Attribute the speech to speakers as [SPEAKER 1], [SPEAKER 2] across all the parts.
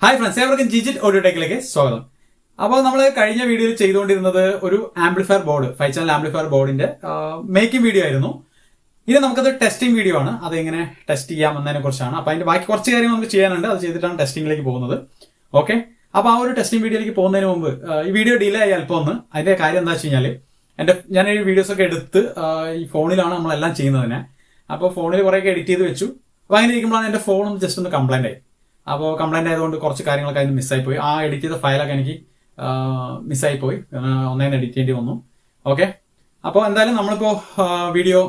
[SPEAKER 1] Hi friends, ഏവർക്കും ജിജിറ്റ് audio ടെക്കിലേക്ക് സ്വാഗതം. അപ്പോൾ നമ്മൾ കഴിഞ്ഞ വീഡിയോയിൽ ചെയ്തുകൊണ്ടിരുന്നത് ഒരു ആംപ്ലിഫയർ ബോർഡ്, 5 ചാനൽ ആംപ്ലിഫയർ ബോർഡിന്റെ മേക്കിംഗ് വീഡിയോ ആയിരുന്നു. ഇനി നമുക്കത് ടെസ്റ്റിംഗ് വീഡിയോ ആണ്. അതെങ്ങനെ ടെസ്റ്റ് ചെയ്യാം എന്നതിനെ കുറിച്ചാണ്. അപ്പോൾ അതിന്റെ ബാക്കി കുറച്ച് കാര്യങ്ങൾ നമുക്ക് ചെയ്യാനുണ്ട്. അത് ചെയ്തിട്ടാണ് ടെസ്റ്റിംഗിലേക്ക് പോകുന്നത്. ഓക്കെ, അപ്പോൾ ആ ഒരു ടെസ്റ്റിംഗ് വീഡിയോയിലേക്ക് പോകുന്നതിന് മുമ്പ് ഈ വീഡിയോ ഡിലേ ആയി അല്പം ഒന്ന്. അതിന്റെ കാര്യം എന്താ വെച്ച് കഴിഞ്ഞാൽ ഞാൻ ഈ വീഡിയോസ് ഒക്കെ എടുത്ത് ഈ ഫോണിലാണ് നമ്മളെല്ലാം ചെയ്യുന്നതിനെ. അപ്പോൾ ഫോണിൽ കുറേയൊക്കെ എഡിറ്റ് ചെയ്ത് വെച്ചു. അപ്പോൾ അങ്ങനെ ഇരിക്കുമ്പോഴാണ് എന്റെ ഫോൺ ജസ്റ്റ് ഒന്ന് കംപ്ലൈന്റ് ആയി. അപ്പോൾ കംപ്ലൈന്റ് ആയതുകൊണ്ട് കുറച്ച് കാര്യങ്ങളൊക്കെ അതിന് മിസ്സായിപ്പോയി. ആ എഡിറ്റ് ചെയ്ത ഫയലൊക്കെ എനിക്ക് മിസ്സായിപ്പോയി, ഒന്നേന്ന് എഡിറ്റ് ചെയ്യേണ്ടി വന്നു. ഓക്കെ, അപ്പോൾ എന്തായാലും നമ്മളിപ്പോ വീഡിയോ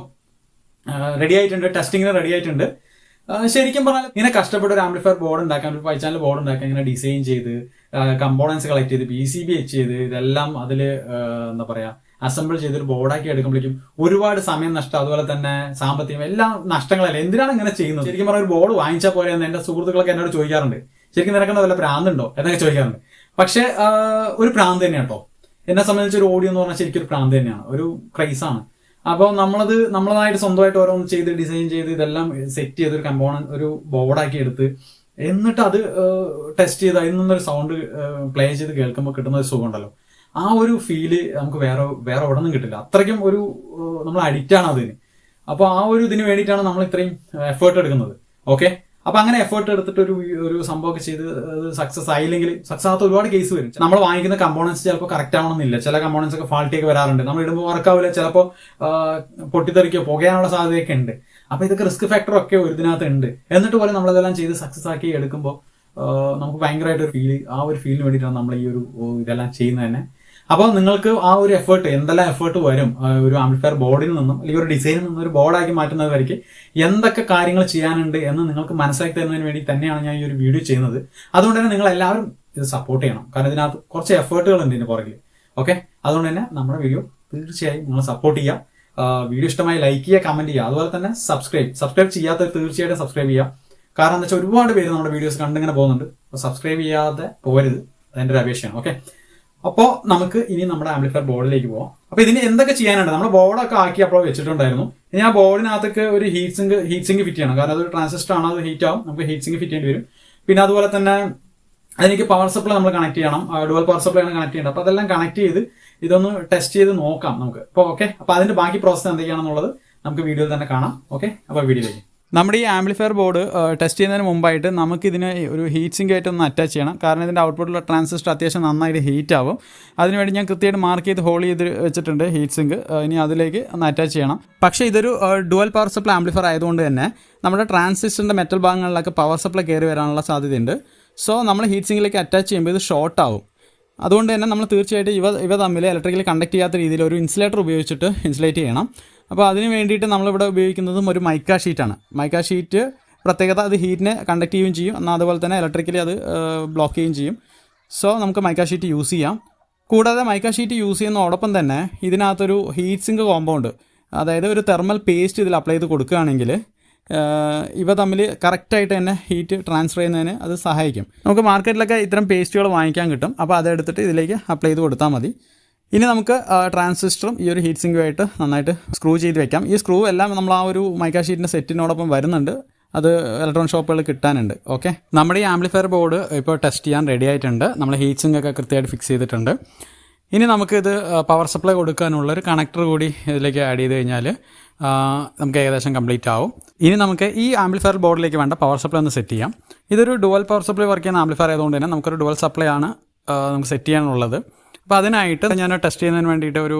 [SPEAKER 1] റെഡി ആയിട്ടുണ്ട്, ടെസ്റ്റിങ്ങിന് റെഡി ആയിട്ടുണ്ട്. ശരിക്കും പറഞ്ഞാൽ ഇങ്ങനെ കഷ്ടപ്പെട്ട ഒരു ആംപ്ലിഫയർ ബോർഡ് ഉണ്ടാക്കാൻ, ഒരു 5 ചാനൽ ബോർഡ് ഉണ്ടാക്കാൻ, ഇങ്ങനെ ഡിസൈൻ ചെയ്ത് കമ്പോണൻസ് കളക്ട് ചെയ്ത് PCB വെച്ച് ചെയ്ത് ഇതെല്ലാം അതിൽ എന്താ പറയാ അസംബിൾ ചെയ്തൊരു ബോർഡാക്കി എടുക്കുമ്പോഴേക്കും ഒരുപാട് സമയം നഷ്ടം, അതുപോലെ തന്നെ സാമ്പത്തികം, എല്ലാം നഷ്ടങ്ങളല്ലേ. എന്തിനാണ് ഇങ്ങനെ ചെയ്യുന്നത്? ശരിക്കും പറഞ്ഞ ഒരു ബോർഡ് വാങ്ങിച്ചാൽ പോലെ എന്ന് എന്റെ സുഹൃത്തുക്കളൊക്കെ എന്നോട് ചോദിക്കാറുണ്ട്. ശരിക്കും നിനക്കെന്താ വല്ല പ്രാന്തുണ്ടോ എന്നൊക്കെ ചോദിക്കാറുണ്ട്. പക്ഷെ ഒരു പ്രാന്ത് തന്നെയാണ് കേട്ടോ. എന്നെ സംബന്ധിച്ച് ഒരു ഓഡിയോ എന്ന് പറഞ്ഞാൽ ശരിക്കും ഒരു പ്രാന്ത് തന്നെയാണ്, ഒരു ക്രൈസാണ്. അപ്പോൾ നമ്മളതായിട്ട് സ്വന്തമായിട്ട് ഓരോന്ന് ചെയ്ത് ഡിസൈൻ ചെയ്ത് ഇതെല്ലാം സെറ്റ് ചെയ്ത് ഒരു കമ്പോണന്റ്, ഒരു ബോർഡാക്കി എടുത്ത് എന്നിട്ട് അത് ടെസ്റ്റ് ചെയ്ത് അതിൽ നിന്നൊരു സൗണ്ട് പ്ലേ ചെയ്ത് കേൾക്കുമ്പോൾ കിട്ടുന്ന ഒരു സുഖം ഉണ്ടല്ലോ. ആ ഒരു ഫീല് നമുക്ക് വേറെ എവിടെ നിന്നും കിട്ടില്ല. അത്രയ്ക്കും ഒരു നമ്മൾ അഡിക്റ്റ് ആണ് അതിന്. അപ്പോൾ ആ ഒരു ഇതിന് വേണ്ടിയിട്ടാണ് നമ്മൾ ഇത്രയും എഫേർട്ട് എടുക്കുന്നത്. ഓക്കെ, അപ്പൊ അങ്ങനെ എഫേർട്ട് എടുത്തിട്ട് ഒരു സംഭവമൊക്കെ ചെയ്ത് അത് സക്സസ് ആയില്ലെങ്കിൽ, സക്സസ് ആകാത്ത ഒരുപാട് കേസ് വരും. നമ്മൾ വാങ്ങിക്കുന്ന കമ്പോണൻസ് ചിലപ്പോൾ കറക്റ്റ് ആവണമെന്നില്ല. ചില കമ്പോണൻസ് ഒക്കെ ഫാൾട്ടി ഒക്കെ വരാറുണ്ട്. നമ്മൾ ഇടുമ്പോൾ വർക്കാവില്ല, ചിലപ്പോൾ പൊട്ടിത്തെറിക്കോ പുകയാനുള്ള സാധ്യതയൊക്കെ ഉണ്ട്. അപ്പൊ ഇതൊക്കെ റിസ്ക് ഫാക്ടർ ഒക്കെ ഒരു ഇതിനകത്ത് ഉണ്ട്. എന്നിട്ട് പോലെ നമ്മളതെല്ലാം ചെയ്ത് സക്സസ് ആക്കി എടുക്കുമ്പോൾ നമുക്ക് ഭയങ്കരമായിട്ട് ഒരു ഫീൽ, ആ ഒരു ഫീലിന് വേണ്ടിയിട്ടാണ് നമ്മൾ ഈ ഒരു ഇതെല്ലാം ചെയ്യുന്നത് തന്നെ. അപ്പോൾ നിങ്ങൾക്ക് ആ ഒരു എഫേർട്ട്, എന്തെല്ലാം എഫേർട്ട് വരും ഒരു ആംപ്ലിഫയർ ബോർഡിൽ നിന്നും അല്ലെങ്കിൽ ഒരു ഡിസൈനിൽ നിന്നും ഒരു ബോർഡാക്കി മാറ്റുന്നത് വരയ്ക്ക് എന്തൊക്കെ കാര്യങ്ങൾ ചെയ്യാനുണ്ട് എന്ന് നിങ്ങൾക്ക് മനസ്സിലാക്കി തരുന്നതിന് വേണ്ടി തന്നെയാണ് ഞാൻ ഈ ഒരു വീഡിയോ ചെയ്യുന്നത്. അതുകൊണ്ട് തന്നെ നിങ്ങൾ എല്ലാവരും ഇത് സപ്പോർട്ട് ചെയ്യണം. കാരണം ഇതിനകത്ത് കുറച്ച് എഫേർട്ടുകൾ ഉണ്ട് ഇതിന് പുറകിൽ. ഓക്കെ, അതുകൊണ്ട് തന്നെ നമ്മുടെ വീഡിയോ തീർച്ചയായും നിങ്ങൾ സപ്പോർട്ട് ചെയ്യുക. വീഡിയോ ഇഷ്ടമായി ലൈക്ക് ചെയ്യുക, കമന്റ് ചെയ്യുക, അതുപോലെ തന്നെ സബ്സ്ക്രൈബ് ചെയ്യാത്തവർ തീർച്ചയായിട്ടും സബ്സ്ക്രൈബ് ചെയ്യുക. കാരണം എന്താ വെച്ചാൽ ഒരുപാട് പേര് നമ്മുടെ വീഡിയോസ് കണ്ടിങ്ങനെ പോകുന്നുണ്ട്. അപ്പോൾ സബ്സ്ക്രൈബ് ചെയ്യാതെ പോകരുത്, അതെന്റെ ഒരു അപേക്ഷയാണ്. ഓക്കെ, അപ്പോൾ നമുക്ക് ഇനി നമ്മുടെ ആംപ്ലിഫയർ ബോർഡിലേക്ക് പോകാം. അപ്പൊ ഇതിന് എന്തൊക്കെ ചെയ്യാനുണ്ട്? നമ്മൾ ബോർഡൊക്കെ ആക്കി അപ്പോൾ വെച്ചിട്ടുണ്ടായിരുന്നു. ഇനി ആ ബോർഡിനകത്തൊക്കെ ഒരു ഹീറ്റ് സിങ്ക് ഫിറ്റ് ചെയ്യണം. കാരണം അതൊരു ട്രാൻസിസ്റ്റർ ആണ്, അത് ഹീറ്റ് ആവും. നമുക്ക് ഹീറ്റ് സിങ്ക് ഫിറ്റ് ചെയ്യേണ്ടി വരും. പിന്നെ അതുപോലെ തന്നെ അതിലേക്ക് പവർ സപ്ലൈ നമ്മൾ കണക്ട് ചെയ്യണം. ഡുവൽ പവർ സപ്ലൈ ആണ് കണക്ട് ചെയ്യേണ്ടത്. അപ്പൊ അതെല്ലാം കണക്ട് ചെയ്ത് ഇതൊന്ന് ടെസ്റ്റ് ചെയ്ത് നോക്കാം നമുക്ക്. അപ്പോൾ ഓക്കെ, അപ്പൊ അതിന്റെ ബാക്കി പ്രോസസ് എന്തൊക്കെയാണെന്നുള്ളത് നമുക്ക് വീഡിയോയിൽ തന്നെ കാണാം. ഓക്കെ, അപ്പോൾ വീഡിയോയിലേക്ക്. നമ്മുടെ ഈ ആംപ്ലിഫയർ ബോർഡ് ടെസ്റ്റ് ചെയ്യുന്നതിന് മുമ്പായിട്ട് നമുക്കിതിനെ ഒരു ഹീറ്റ് സിങ്ക് ആയിട്ട് ഒന്ന് അറ്റാച്ച് ചെയ്യണം. കാരണം ഇതിൻ്റെ ഔട്ട്പുട്ടിലുള്ള ട്രാൻസിസ്റ്റർ അത്യാവശ്യം നന്നായിട്ട് ഹീറ്റ് ആവും. അതിനുവേണ്ടി ഞാൻ കൃത്യമായിട്ട് മാർക്ക് ചെയ്ത് ഹോൾഡ് ചെയ്ത് വെച്ചിട്ടുണ്ട് ഹീറ്റ് സിങ്ക്. ഇനി അതിലേക്ക് ഒന്ന് അറ്റാച്ച് ചെയ്യണം. പക്ഷേ ഇതൊരു ഡുവൽ പവർ സപ്ലൈ ആംപ്ലിഫയർ ആയതുകൊണ്ട് തന്നെ നമ്മുടെ ട്രാൻസിസ്റ്ററിൻ്റെ മെറ്റൽ ഭാഗങ്ങളിലൊക്കെ പവർ സപ്ലൈ കയറി വരാനുള്ള സാധ്യതയുണ്ട്. സോ നമ്മൾ ഹീറ്റ് സിങ്കിലേക്ക് അറ്റാച്ച് ചെയ്യുമ്പോൾ ഇത് ഷോർട്ട് ആവും. അതുകൊണ്ട് തന്നെ നമ്മൾ തീർച്ചയായിട്ടും ഇവ തമ്മിൽ ഇലക്ട്രിക്കലി കണ്ടക്ട് ചെയ്യാത്ത രീതിയിൽ ഒരു ഇൻസുലേറ്റർ ഉപയോഗിച്ചിട്ട് ഇൻസുലേറ്റ് ചെയ്യണം. അപ്പോൾ അതിന് വേണ്ടിയിട്ട് നമ്മളിവിടെ ഉപയോഗിക്കുന്നതും ഒരു മൈക്ക ഷീറ്റാണ്. മൈക്ക ഷീറ്റ് പ്രത്യേകത, അത് ഹീറ്റിനെ കണ്ടക്ട് ചെയ്യുകയും ചെയ്യും, എന്നാൽ അതുപോലെ തന്നെ ഇലക്ട്രിക്കലി അത് ബ്ലോക്ക് ചെയ്യുകയും ചെയ്യും. സോ നമുക്ക് മൈക്ക ഷീറ്റ് യൂസ് ചെയ്യാം. കൂടാതെ മൈക്ക ഷീറ്റ് യൂസ് ചെയ്യുന്നതോടൊപ്പം തന്നെ ഇതിനകത്തൊരു ഹീറ്റ് സിങ്ക് കോമ്പൗണ്ട്, അതായത് ഒരു തെർമൽ പേസ്റ്റ് ഇതിൽ അപ്ലൈ ചെയ്ത് കൊടുക്കുകയാണെങ്കിൽ ഇവ തമ്മിൽ കറക്റ്റായിട്ട് തന്നെ ഹീറ്റ് ട്രാൻസ്ഫർ ചെയ്യുന്നതിന് അത് സഹായിക്കും. നമുക്ക് മാർക്കറ്റിലൊക്കെ ഇത്തരം പേസ്റ്റുകൾ വാങ്ങിക്കാൻ കിട്ടും. അപ്പോൾ അതെടുത്തിട്ട് ഇതിലേക്ക് അപ്ലൈ ചെയ്ത് കൊടുത്താൽ മതി. ഇനി നമുക്ക് ട്രാൻസിസ്റ്ററും ഈ ഒരു ഹീറ്റ് സിങ്കുമായിട്ട് നന്നായിട്ട് സ്ക്രൂ ചെയ്ത് വെക്കാം. ഈ സ്ക്രൂ എല്ലാം നമ്മൾ ആ ഒരു മൈക്ക ഷീറ്റിൻ്റെ സെറ്റിനോടൊപ്പം വരുന്നുണ്ട്. അത് ഇലക്ട്രോണിക് ഷോപ്പുകളിൽ കിട്ടാനുണ്ട്. ഓക്കെ, നമ്മുടെ ഈ ആംപ്ലിഫയർ ബോർഡ് ഇപ്പോൾ ടെസ്റ്റ് ചെയ്യാൻ റെഡി ആയിട്ടുണ്ട്. നമ്മൾ ഹീറ്റ് സിങ്ക് ഒക്കെ കൃത്യമായിട്ട് ഫിക്സ് ചെയ്തിട്ടുണ്ട്. ഇനി നമുക്കിത് പവർ സപ്ലൈ കൊടുക്കാനുള്ളൊരു കണക്ടർ കൂടി ഇതിലേക്ക് ആഡ് ചെയ്ത് കഴിഞ്ഞാൽ നമുക്ക് ഏകദേശം കംപ്ലീറ്റ് ആവും. ഇനി നമുക്ക് ഈ ആംപ്ലിഫയർ ബോർഡിലേക്ക് വേണ്ട പവർ സപ്ലൈ ഒന്ന് സെറ്റ് ചെയ്യാം. ഇതൊരു ഡുവൽ പവർ സപ്ലൈ വർക്ക് ചെയ്യുന്ന ആംപ്ലിഫയർ ആയതുകൊണ്ട് തന്നെ നമുക്കൊരു ഡുവൽ സപ്ലൈ ആണ് നമുക്ക് സെറ്റ് ചെയ്യാനുള്ളത്. അപ്പോൾ അതിനായിട്ട് ഞാൻ ടെസ്റ്റ് ചെയ്യുന്നതിന് വേണ്ടിയിട്ട് ഒരു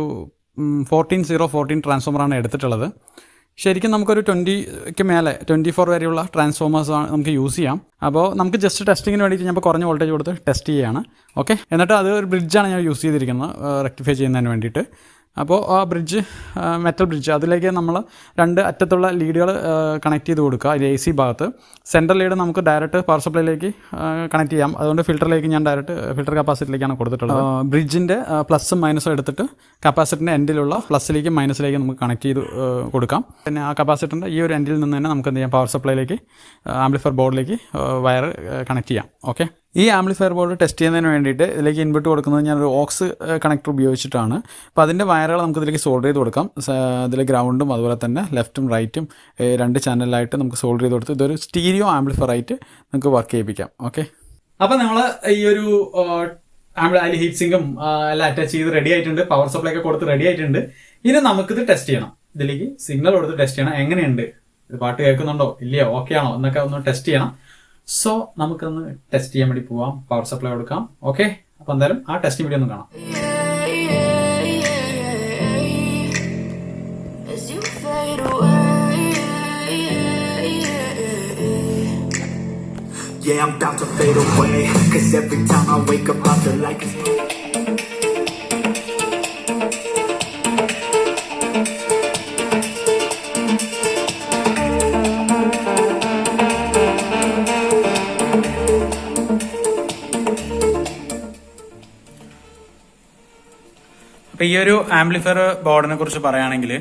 [SPEAKER 1] 14014 ട്രാൻസ്ഫോമറാണ് എടുത്തിട്ടുള്ളത്. ശരിക്കും നമുക്കൊരു 20ക്ക് മേലെ 24 വരെയുള്ള ട്രാൻസ്ഫോമേഴ്സ് നമുക്ക് യൂസ് ചെയ്യാം. അപ്പോൾ നമുക്ക് ജസ്റ്റ് ടെസ്റ്റിങ്ങിന് വേണ്ടിയിട്ട് ഞാൻ ഇപ്പോൾ കുറഞ്ഞ വോൾട്ടേജ് കൊടുത്ത് ടെസ്റ്റ് ചെയ്യുകയാണ്. ഓക്കെ, എന്നിട്ട് അത് ഒരു ബ്രിഡ്ജാണ് ഞാൻ യൂസ് ചെയ്തിരിക്കുന്നത് റെക്ടിഫൈ ചെയ്യുന്നതിന് വേണ്ടിയിട്ട്. അപ്പോൾ ആ ബ്രിഡ്ജ്, മെറ്റൽ ബ്രിഡ്ജ്, അതിലേക്ക് നമ്മൾ 2 അറ്റത്തുള്ള ലീഡുകൾ കണക്ട് ചെയ്ത് കൊടുക്കുക. അതിൽ AC ഭാഗത്ത് സെൻട്രൽ ലീഡ് നമുക്ക് ഡയറക്റ്റ് പവർ സപ്ലൈയിലേക്ക് കണക്ട് ചെയ്യാം. അതുകൊണ്ട് ഫിൽറ്ററിലേക്ക് ഞാൻ ഡയറക്റ്റ് ഫിൽറ്റർ കപ്പാസിറ്ററിലേക്കാണ് കൊടുത്തിട്ടുള്ളത്. ബ്രിഡ്ജിൻ്റെ പ്ലസും മൈനസും എടുത്തിട്ട് കപ്പാസിറ്ററിൻ്റെ എൻഡിലുള്ള പ്ലസിലേക്കും മൈനസിലേക്കും നമുക്ക് കണക്ട് ചെയ്ത് കൊടുക്കാം. പിന്നെ ആ കപ്പാസിറ്ററിൻ്റെ ഈ ഒരു എൻഡിൽ നിന്ന് തന്നെ നമുക്ക് എന്ത് ചെയ്യാം, പവർ സപ്ലൈയിലേക്ക് ആംപ്ലിഫയർ ബോർഡിലേക്ക് വയർ കണക്ട് ചെയ്യാം. ഓക്കെ, ഈ ആംപ്ലിഫയർ ബോർഡ് ടെസ്റ്റ് ചെയ്യുന്നതിന് വേണ്ടിയിട്ട് ഇതിലേക്ക് ഇൻപുട്ട് കൊടുക്കുന്നത് ഞാനൊരു ഓക്സ് കണക്ടർ ഉപയോഗിച്ചിട്ടാണ്. അപ്പോൾ അതിൻ്റെ വയറുകൾ നമുക്ക് ഇതിലേക്ക് സോൾഡർ ചെയ്ത് കൊടുക്കാം. ഇതിൽ ഗ്രൗണ്ടും അതുപോലെ തന്നെ ലെഫ്റ്റും റൈറ്റും 2 ചാനലായിട്ട് നമുക്ക് സോൾഡർ ചെയ്ത് കൊടുത്ത് ഇതൊരു സ്റ്റീരിയോ ആംപ്ലിഫയർ ആയിട്ട് നമുക്ക് വർക്ക് ചെയ്യിപ്പിക്കാം. ഓക്കെ, അപ്പൊ നമ്മൾ ഈ ഒരു അതിൽ ഹീറ്റ് സിങ്കും എല്ലാം അറ്റാച്ച് ചെയ്ത് റെഡി ആയിട്ടുണ്ട്, പവർ സപ്ലൈ ഒക്കെ കൊടുത്ത് റെഡി ആയിട്ടുണ്ട്. ഇനി നമുക്കിത് ടെസ്റ്റ് ചെയ്യണം. ഇതിലേക്ക് സിഗ്നൽ കൊടുത്ത് ടെസ്റ്റ് ചെയ്യണം. എങ്ങനെയുണ്ട്, ഇത് പാട്ട് കേൾക്കുന്നുണ്ടോ ഇല്ലയോ, ഓക്കെ ആണോ എന്നൊക്കെ ഒന്ന് ടെസ്റ്റ് ചെയ്യണം. സോ നമുക്കൊന്ന് ടെസ്റ്റ് ചെയ്യാൻ വേണ്ടി പോവാം. പവർ സപ്ലൈ കൊടുക്കാം. ഓക്കെ, അപ്പൊ എന്തായാലും ആ ടെസ്റ്റിംഗ് വീഡിയോ ഒന്ന് കാണാം.
[SPEAKER 2] Yeah, I'm about to fade away, 'cause every time I wake up I feel like it's...
[SPEAKER 1] അപ്പോൾ ഈ ഒരു ആംപ്ലിഫയർ ബോർഡിനെ കുറിച്ച് പറയുകയാണെങ്കിൽ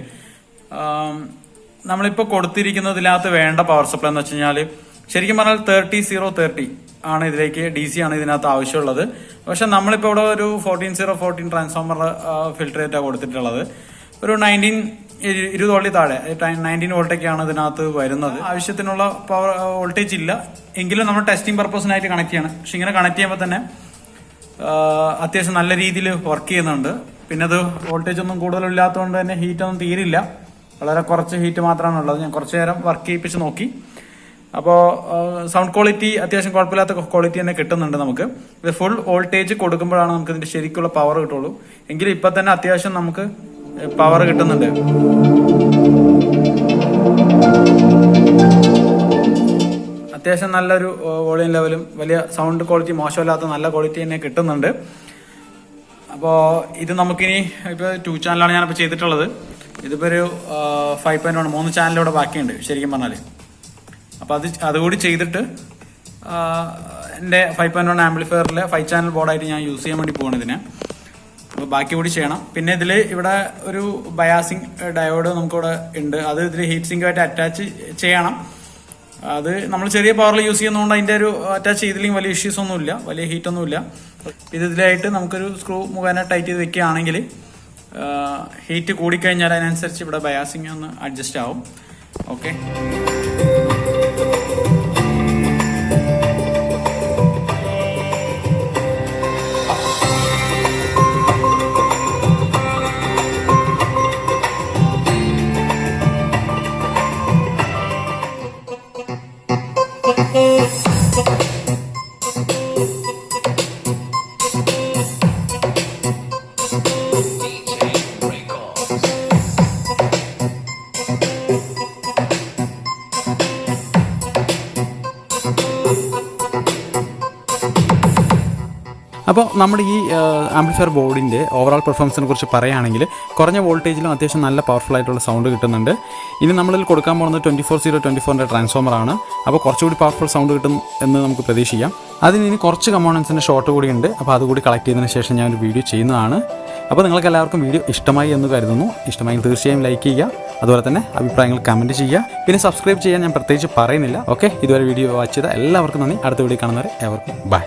[SPEAKER 1] നമ്മളിപ്പോൾ കൊടുത്തിരിക്കുന്നതിനകത്ത് വേണ്ട പവർ സപ്ലൈ എന്ന് വെച്ച് കഴിഞ്ഞാൽ ശരിക്കും പറഞ്ഞാൽ 30-030 ആണ് ഇതിലേക്ക് DC ആണ് ഇതിനകത്ത് ആവശ്യമുള്ളത്. പക്ഷെ നമ്മളിപ്പോൾ ഇവിടെ ഒരു 14014 ട്രാൻസ്ഫോമർ ഫിൽറ്റർ റേറ്റാണ് കൊടുത്തിട്ടുള്ളത്. ഒരു 20 വോൾട്ടിൽ താഴെ 19 വോൾട്ടൊക്കെയാണ് ഇതിനകത്ത് വരുന്നത്. ആവശ്യത്തിനുള്ള പവർ വോൾട്ടേജ് ഇല്ല എങ്കിലും നമ്മൾ ടെസ്റ്റിംഗ് പർപ്പസിനായിട്ട് കണക്ട് ചെയ്യണം. പക്ഷെ ഇങ്ങനെ കണക്ട് ചെയ്യുമ്പോൾ തന്നെ അത്യാവശ്യം നല്ല രീതിയിൽ വർക്ക് ചെയ്യുന്നുണ്ട്. പിന്നെ അത് വോൾട്ടേജ് ഒന്നും കൂടുതലില്ലാത്തതുകൊണ്ട് തന്നെ ഹീറ്റ് ഒന്നും തീരില്ല, വളരെ കുറച്ച് ഹീറ്റ് മാത്രമാണ് ഉള്ളത്. ഞാൻ കുറച്ചു നേരം വർക്ക് ചെയ്യിപ്പിച്ച് നോക്കി. അപ്പോൾ സൗണ്ട് ക്വാളിറ്റി അത്യാവശ്യം കുഴപ്പമില്ലാത്ത ക്വാളിറ്റി തന്നെ കിട്ടുന്നുണ്ട് നമുക്ക്. ഇത് ഫുൾ വോൾട്ടേജ് കൊടുക്കുമ്പോഴാണ് നമുക്ക് ഇതിന്റെ ശരിക്കുള്ള പവർ കിട്ടുള്ളൂ. എങ്കിലും ഇപ്പൊ തന്നെ അത്യാവശ്യം നമുക്ക് പവർ കിട്ടുന്നുണ്ട്. അത്യാവശ്യം നല്ലൊരു വോളിയം ലെവലും വലിയ സൗണ്ട് ക്വാളിറ്റി മോശമില്ലാത്ത നല്ല ക്വാളിറ്റി തന്നെ കിട്ടുന്നുണ്ട്. അപ്പോൾ ഇത് നമുക്കിനി ഇപ്പോൾ 2 ചാനലാണ് ഞാനിപ്പോൾ ചെയ്തിട്ടുള്ളത്. ഇതിപ്പോൾ ഒരു 5.1 3 ചാനലിവിടെ ബാക്കിയുണ്ട് ശരിക്കും പറഞ്ഞാൽ. അപ്പോൾ അതുകൂടി ചെയ്തിട്ട് എൻ്റെ 5.1 ആംപ്ലിഫയറിലെ 5 ചാനൽ ബോർഡായിട്ട് ഞാൻ യൂസ് ചെയ്യാൻ വേണ്ടി പോകണം ഇതിനെ. അപ്പോൾ ബാക്കി കൂടി ചെയ്യണം. പിന്നെ ഇതിൽ ഇവിടെ ഒരു ബയാസിങ് ഡയോഡ് നമുക്കിവിടെ ഉണ്ട്. അത് ഇതിൽ ഹീറ്റ് സിങ്കുമായിട്ട് അറ്റാച്ച് ചെയ്യണം. അത് നമ്മൾ ചെറിയ പവറിൽ യൂസ് ചെയ്യുന്നതുകൊണ്ട് അതിൻ്റെ ഒരു അറ്റാച്ച് ചെയ്തില്ലെങ്കിൽ വലിയ ഇഷ്യൂസ് ഒന്നുമില്ല, വലിയ ഹീറ്റ് ഒന്നുമില്ല. ഇതിലായിട്ട് നമുക്കൊരു സ്ക്രൂ മുഖേന ടൈറ്റ് ചെയ്ത് വെക്കുകയാണെങ്കിൽ ഹീറ്റ് കൂടിക്കഴിഞ്ഞാൽ അതിനനുസരിച്ച് ഇവിടെ ബയാസിങ് ഒന്ന് അഡ്ജസ്റ്റ് ആവും. ഓക്കെ, അപ്പോൾ നമ്മുടെ ഈ ആംപ്ലിഫയർ ബോർഡിൻ്റെ ഓവറോൾ പെർഫോമൻസിനെ കുറിച്ച് പറയുകയാണെങ്കിൽ കുറഞ്ഞ വോൾട്ടേജിലും അത്യാവശ്യം നല്ല പവർഫുൾ ആയിട്ടുള്ള സൗണ്ട് കിട്ടുന്നുണ്ട്. ഇനി നമ്മളിൽ കൊടുക്കാൻ പോകുന്നത് 24-024 ട്രാൻസ്ഫോമറാണ്. അപ്പോൾ കുറച്ചുകൂടി പവർഫുൾ സൗണ്ട് കിട്ടും എന്ന് നമുക്ക് പ്രതീക്ഷിക്കാം. അതിന് ഇനി കുറച്ച് കമ്പോണൻസിൻ്റെ ഷോർട്ട് കൂടി ഉണ്ട്. അപ്പോൾ അതുകൂടി കളക്ട് ചെയ്തതിന് ശേഷം ഞാൻ ഒരു വീഡിയോ ചെയ്യുന്നതാണ്. അപ്പോൾ നിങ്ങൾക്ക് എല്ലാവർക്കും വീഡിയോ ഇഷ്ടമായി എന്ന് കരുതുന്നു. ഇഷ്ടമായെങ്കിൽ തീർച്ചയായും ലൈക്ക് ചെയ്യുക, അതുപോലെ തന്നെ അഭിപ്രായങ്ങൾ കമൻറ്റ് ചെയ്യുക. പിന്നെ സബ്സ്ക്രൈബ് ചെയ്യാൻ ഞാൻ പ്രത്യേകിച്ച് പറയുന്നില്ല. ഓക്കെ, ഇതുവരെ വീഡിയോ വാച്ച് ചെയ്ത എല്ലാവർക്കും നന്ദി. അടുത്ത വീഡിയോ കാണുന്നവരെ ഏവർക്കും ബൈ.